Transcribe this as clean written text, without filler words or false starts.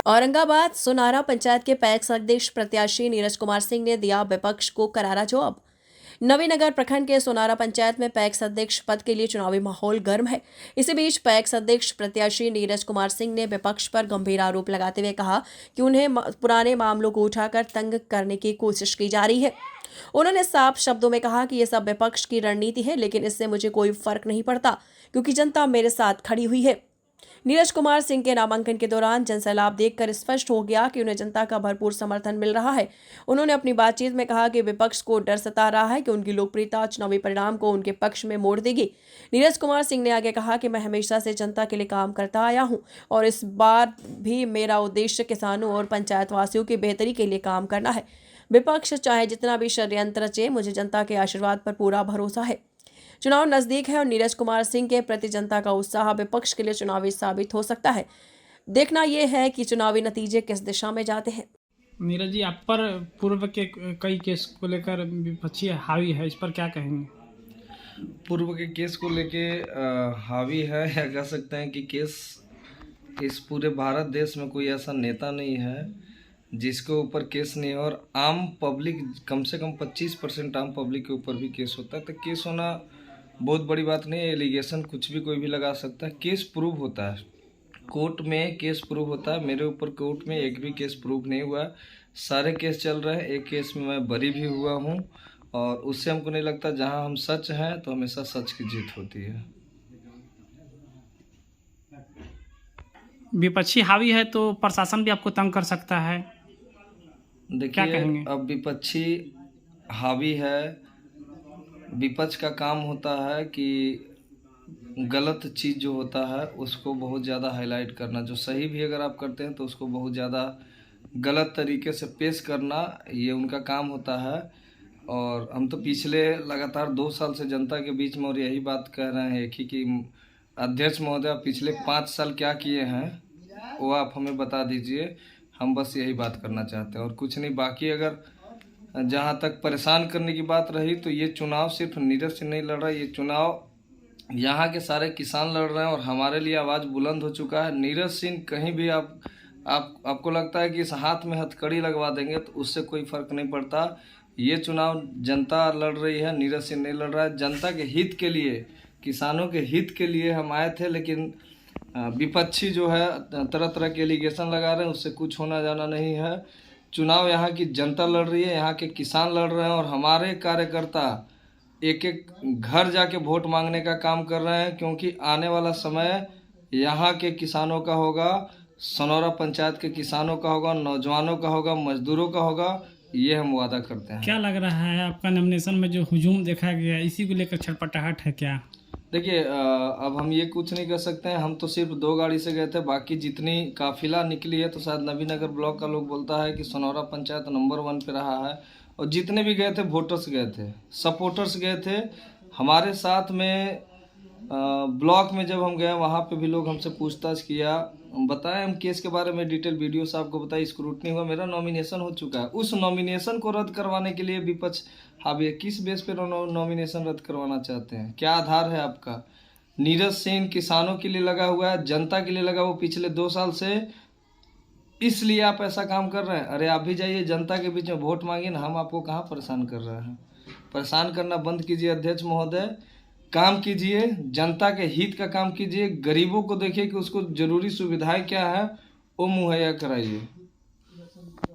औरंगाबाद सोनारा पंचायत के पैक्स अध्यक्ष प्रत्याशी नीरज कुमार सिंह ने दिया विपक्ष को करारा जवाब। नवीनगर प्रखंड के सोनारा पंचायत में पैक्स अध्यक्ष पद के लिए चुनावी माहौल गर्म है। इसी बीच पैक्स अध्यक्ष प्रत्याशी नीरज कुमार सिंह ने विपक्ष पर गंभीर आरोप लगाते हुए कहा कि उन्हें पुराने मामलों को उठाकर तंग करने की कोशिश की जा रही है। उन्होंने साफ शब्दों में कहा कि यह सब विपक्ष की रणनीति है, लेकिन इससे मुझे कोई फर्क नहीं पड़ता क्योंकि जनता मेरे साथ खड़ी हुई है। नीरज कुमार सिंह के नामांकन के दौरान जनसैलाब देखकर स्पष्ट हो गया कि उन्हें जनता का भरपूर समर्थन मिल रहा है। उन्होंने अपनी बातचीत में कहा कि विपक्ष को डर सता रहा है कि उनकी लोकप्रियता चुनावी परिणाम को उनके पक्ष में मोड़ देगी। नीरज कुमार सिंह ने आगे कहा कि मैं हमेशा से जनता के लिए काम करता आया हूं और इस बार भी मेरा उद्देश्य किसानों और पंचायत वासियों की बेहतरी के लिए काम करना है। विपक्ष चाहे जितना भी षड्यंत्र रचे, मुझे जनता के आशीर्वाद पर पूरा भरोसा है। चुनाव नजदीक है और नीरज कुमार सिंह के प्रति जनता का उत्साह विपक्ष के लिए चुनावी साबित हो सकता है। देखना यह है कि चुनावी नतीजे किस दिशा में जाते हैं। नीरज जी, आप पर पूर्व के कई केस को लेकर विपक्षी हावी है, इस पर क्या कहेंगे? पूर्व के केस को लेके हावी है या कह सकते हैं कि केस इस पूरे भारत देश में कोई ऐसा नेता नहीं है जिसके ऊपर केस नहीं है। और आम पब्लिक, कम से कम 25% आम पब्लिक के ऊपर भी केस होता है। तो केस होना बहुत बड़ी बात नहीं है। एलिगेशन कुछ भी कोई भी लगा सकता है। केस प्रूव होता है, कोर्ट में केस प्रूव होता है। मेरे ऊपर कोर्ट में एक भी केस प्रूव नहीं हुआ है। सारे केस चल रहे हैं। एक केस में मैं बरी भी हुआ हूँ और उससे हमको नहीं लगता, जहाँ हम सच हैं तो हमेशा सच की जीत होती है। विपक्षी हावी है तो प्रशासन भी आपको तंग कर सकता है, क्या देखिए, कहेंगे? अब विपक्षी हावी है। विपक्ष का काम होता है कि गलत चीज़ जो होता है उसको बहुत ज़्यादा हाईलाइट करना, जो सही भी अगर आप करते हैं तो उसको बहुत ज़्यादा गलत तरीके से पेश करना, ये उनका काम होता है। और हम तो पिछले लगातार 2 साल से जनता के बीच में और यही बात कह रहे हैं एक ही कि अध्यक्ष महोदय पिछले 5 साल क्या किए हैं वो आप हमें बता दीजिए। हम बस यही बात करना चाहते हैं और कुछ नहीं। बाकी अगर जहाँ तक परेशान करने की बात रही तो ये चुनाव सिर्फ नीरज से नहीं लड़ रहा है, ये चुनाव यहाँ के सारे किसान लड़ रहे हैं और हमारे लिए आवाज़ बुलंद हो चुका है। नीरज सिंह कहीं भी आपको लगता है कि इस हाथ में हथकड़ी लगवा देंगे तो उससे कोई फ़र्क नहीं पड़ता। ये चुनाव जनता लड़ रही है, नीरज सिंह नहीं लड़ रहा है। जनता के हित के लिए, किसानों के हित के लिए हम आए थे, लेकिन विपक्षी जो है तरह तरह के एलिगेशन लगा रहे हैं, उससे कुछ होना जाना नहीं है। चुनाव यहाँ की जनता लड़ रही है, यहाँ के किसान लड़ रहे हैं और हमारे कार्यकर्ता एक एक घर जाके वोट मांगने का काम कर रहे हैं, क्योंकि आने वाला समय यहाँ के किसानों का होगा, सोनारा पंचायत के किसानों का होगा, नौजवानों का होगा, मजदूरों का होगा। ये हम वादा करते हैं। क्या लग रहा है आपका नॉमिनेशन में जो हुजूम देखा गया, इसी को लेकर छटपटाहट है क्या? देखिए, अब हम ये कुछ नहीं कर सकते हैं। हम तो सिर्फ 2 गाड़ी से गए थे, बाकी जितनी काफिला निकली है तो शायद नवीनगर ब्लॉक का लोग बोलता है कि सोनारा पंचायत नंबर 1 पे रहा है। और जितने भी गए थे वोटर्स गए थे, सपोर्टर्स गए थे हमारे साथ में। ब्लॉक में जब हम गए वहाँ पे भी लोग हमसे पूछताछ किया, बताएं, हम केस के बारे में डिटेल वीडियो से आपको बताइए। स्क्रूटनी हुआ, मेरा नॉमिनेशन हो चुका है। उस नॉमिनेशन को रद्द करवाने के लिए विपक्ष हावी है। किस बेस पे नॉमिनेशन रद्द करवाना चाहते हैं? क्या आधार है आपका? नीरज सिंह किसानों के लिए लगा हुआ है, जनता के लिए लगा हुआ पिछले 2 साल से, इसलिए आप ऐसा काम कर रहे हैं। अरे आप भी जाइए जनता के बीच में वोट मांगिए ना, हम आपको कहाँ परेशान कर रहे हैं। परेशान करना बंद कीजिए अध्यक्ष महोदय, काम कीजिए, जनता के हित का काम कीजिए। गरीबों को देखिए कि उसको जरूरी सुविधाएं क्या है वो मुहैया कराइए।